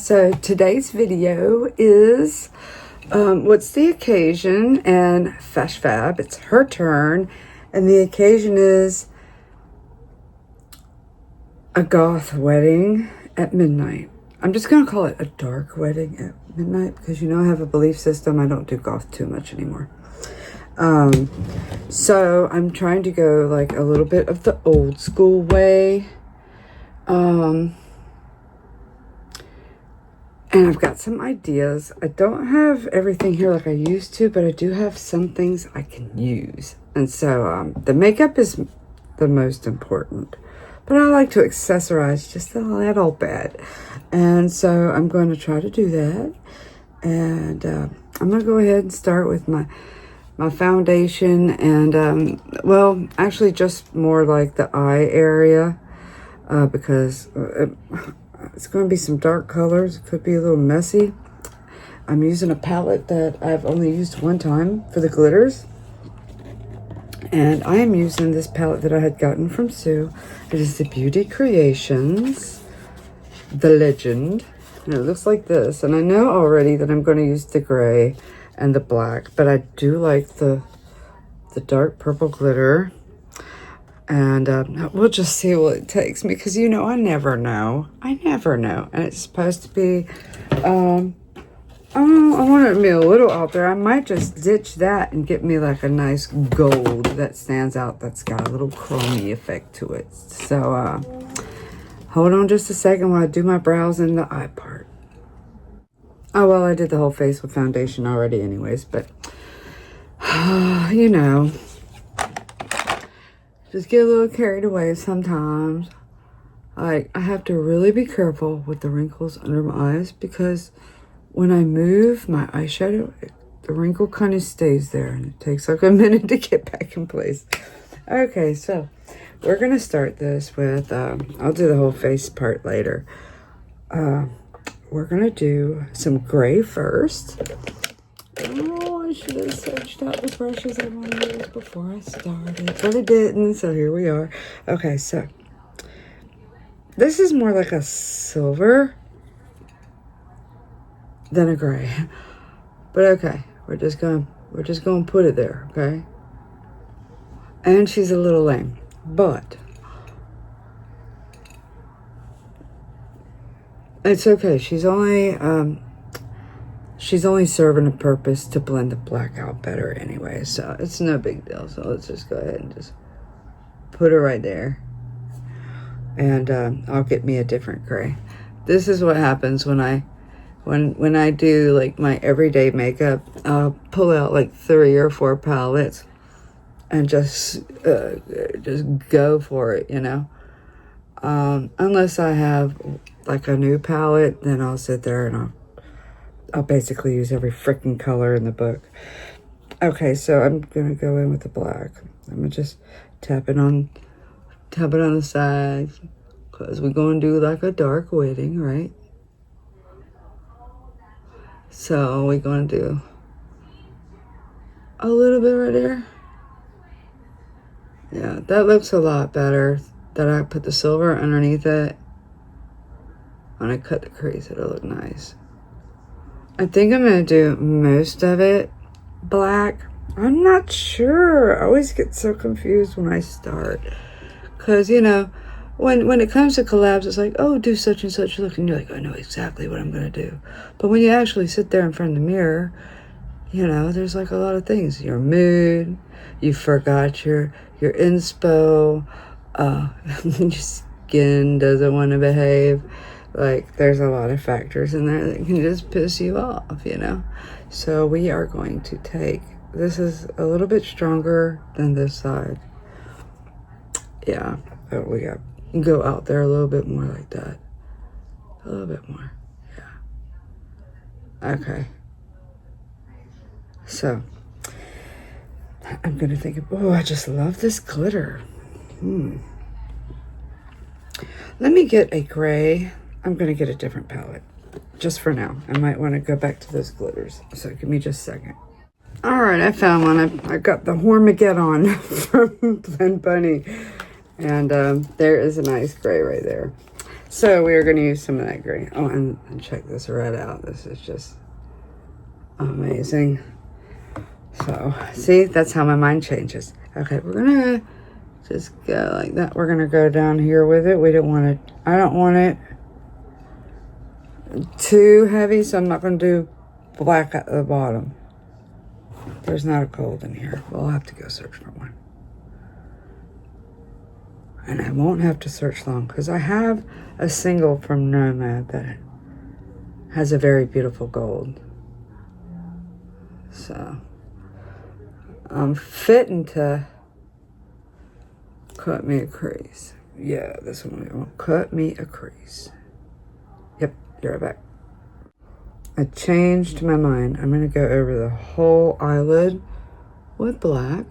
So today's video is what's the occasion, and Fesh Fab, it's her turn, and the occasion is a goth wedding at midnight. I'm just gonna call it a dark wedding at midnight because, you know, I have a belief system. I don't do goth too much anymore. So I'm trying to go like a little bit of the old school way. And I've got some ideas. I don't have everything here like I used to, but I do have some things I can use. And so the makeup is the most important. But I like to accessorize just a little bit. And so I'm going to try to do that. And I'm going to go ahead and start with my foundation. And, well, actually just more like the eye area. Because it's going to be some dark colors. It could be a little messy. I'm using a palette that I've only used one time for the glitters. And I am using this palette that I had gotten from Sue. It is the Beauty Creations, The Legend. And it looks like this. And I know already that I'm going to use the gray and the black. But I do like the dark purple glitter. And we'll just see what it takes me, because, you know, I never know. And it's supposed to be, I want it to be a little out there. I might just ditch that and get me like a nice gold that stands out, that's got a little chromey effect to it. So, hold on just a second while I do my brows and the eye part. Oh, well, I did the whole face with foundation already anyways, but, you know. Just get a little carried away sometimes. Like, I have to really be careful with the wrinkles under my eyes, because when I move my eyeshadow, the wrinkle kind of stays there, and it takes like a minute to get back in place. Okay, so we're going to start this with, I'll do the whole face part later. We're going to do some gray first. Oh, I should have searched out the brushes I want to use before I started, but I didn't, so here we are. Okay, so this is more like a silver than a gray, but okay, we're just gonna put it there, okay? And she's a little lame, but it's okay. She's only serving a purpose to blend the black out better anyway, so it's no big deal. So let's just go ahead and just put her right there. And I'll get me a different gray. This is what happens when I do like my everyday makeup. I'll pull out like 3 or 4 palettes and just go for it, you know. Unless I have like a new palette, then I'll sit there and I'll basically use every freaking color in the book. Okay, so I'm gonna go in with the black. I'm gonna just tap it on the sides, because we're gonna do like a dark wedding, right? So we're gonna do a little bit right there. Yeah, that looks a lot better. That I put the silver underneath it. When I cut the crease, it'll look nice. I think I'm going to do most of it black. I'm not sure. I always get so confused when I start. Because, you know, when it comes to collabs, it's like, oh, do such and such look. And you're like, I know exactly what I'm going to do. But when you actually sit there in front of the mirror, you know, there's like a lot of things. Your mood, you forgot your inspo, your skin doesn't want to behave. Like, there's a lot of factors in there that can just piss you off, you know? So we are going to take, this is a little bit stronger than this side. Yeah, but we got to go out there a little bit more like that. A little bit more, yeah. Okay. So, I'm going to think of, oh, I just love this glitter. Let me get a gray. I'm going to get a different palette, just for now. I might want to go back to those glitters. So give me just a second. All right, I found one. I got the Hormageddon from Blend Bunny. And there is a nice gray right there. So we are going to use some of that green. Oh, and check this red out. This is just amazing. So, see, that's how my mind changes. Okay, we're going to just go like that. We're going to go down here with it. We don't want it, I don't want it too heavy, so I'm not going to do black at the bottom. There's not a gold in here. We'll have to go search for one. And I won't have to search long because I have a single from Nomad that has a very beautiful gold. So I'm fitting to cut me a crease. Yeah, this one will cut me a crease. Yep, be right back. I changed my mind. I'm gonna go over the whole eyelid with black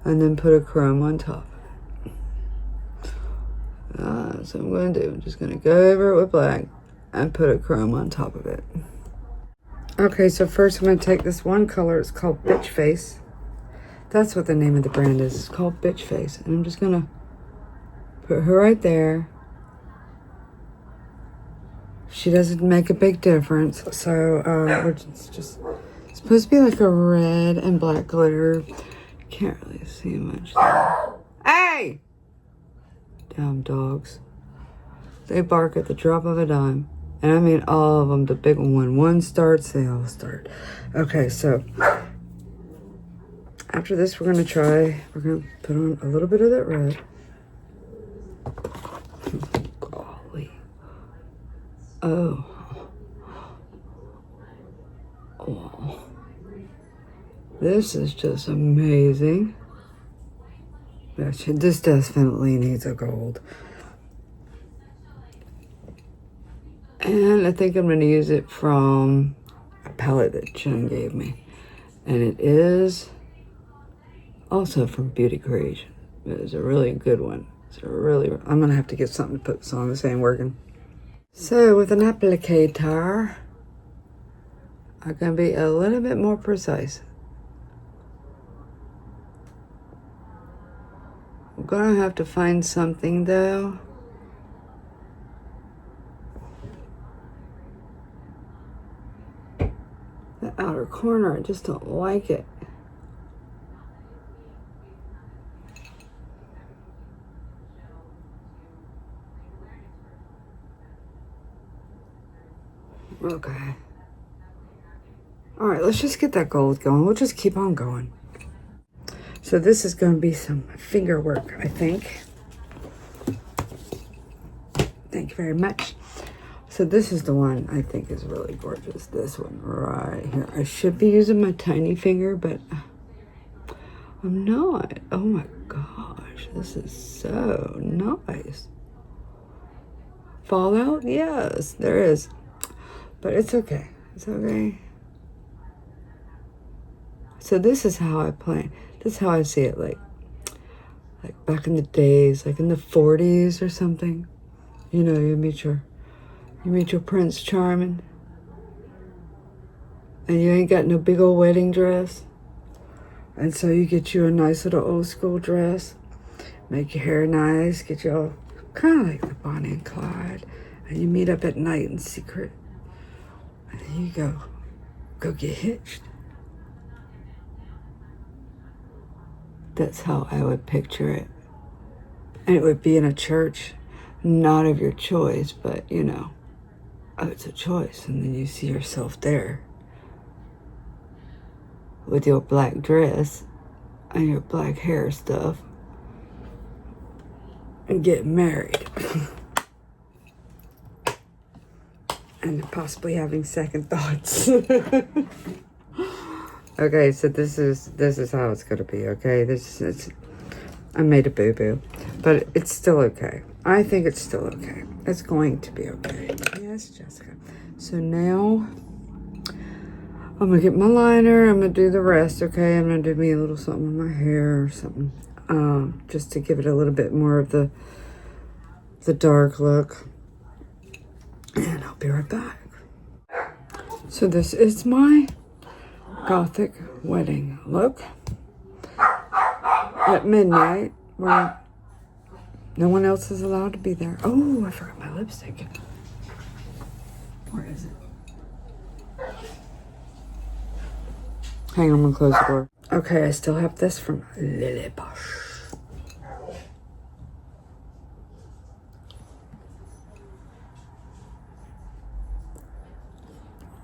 and then put a chrome on top. So I'm going to do. I'm just going to go over it with black and put a chrome on top of it. Okay, so first I'm going to take this one color. It's called Bitch Face. That's what the name of the brand is. It's called Bitch Face. And I'm just going to put her right there. She doesn't make a big difference. So we're just it's supposed to be like a red and black glitter. Can't really see much there. Hey! Damn dogs. They bark at the drop of a dime. And I mean all of them. The big one. When one starts, they all start. Okay, so after this, we're going to put on a little bit of that red. Golly. Oh. Oh. This is just amazing. This definitely needs a gold. And I think I'm going to use it from a palette that Jen gave me. And it is also from Beauty Creation. It is a really good one. It's a really, I'm going to have to get something to put this on. This ain't working. So with an applicator, I'm going to be a little bit more precise. I'm going to have to find something though. The outer corner, I just don't like it. Okay. All right, let's just get that gold going. We'll just keep on going. So this is going to be some finger work, I think. Thank you very much. So this is the one I think is really gorgeous. This one right here. I should be using my tiny finger, but I'm not. Oh my gosh, this is so nice. Fallout? Yes, there is. But it's okay. It's okay. So this is how I plan. This is how I see it, like back in the days, like in the 40s or something. You know, you meet your Prince Charming, and you ain't got no big old wedding dress, and so you get you a nice little old school dress, make your hair nice, get you all kind of like the Bonnie and Clyde, and you meet up at night in secret, and then you go get hitched. That's how I would picture it. And it would be in a church, not of your choice, but you know, it's a choice. And then you see yourself there with your black dress and your black hair stuff and get married. And possibly having second thoughts. Okay, so this is how it's gonna be, okay? I made a boo-boo, but it's still okay. I think it's still okay. It's going to be okay. Yes, Jessica. So now I'm gonna get my liner. I'm gonna do the rest, okay? I'm gonna do me a little something with my hair or something, just to give it a little bit more of the dark look. And I'll be right back. So this is my Gothic wedding look at midnight. We're No one else is allowed to be there. Oh, I forgot my lipstick. Where is it? Hang on, I'm gonna close the door. Okay, I still have this from Lily Bosch.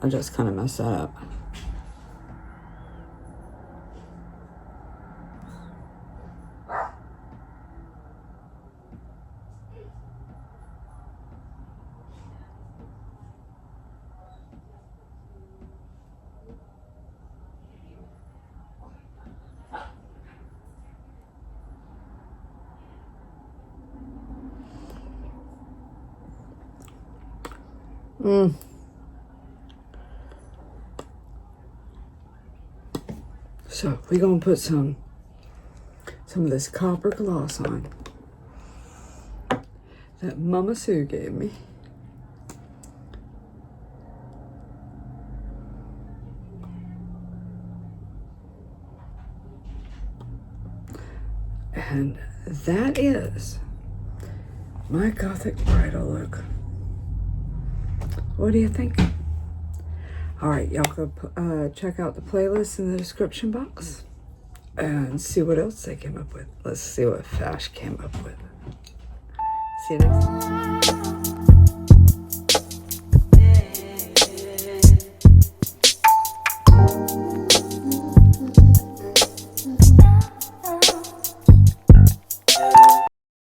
I just kind of messed that up. So we're gonna put some of this copper gloss on that Mama Sue gave me. And that is my Gothic bridal look. What do you think? All right, y'all go check out the playlist in the description box and see what else they came up with. Let's see what Fash came up with. See you next time.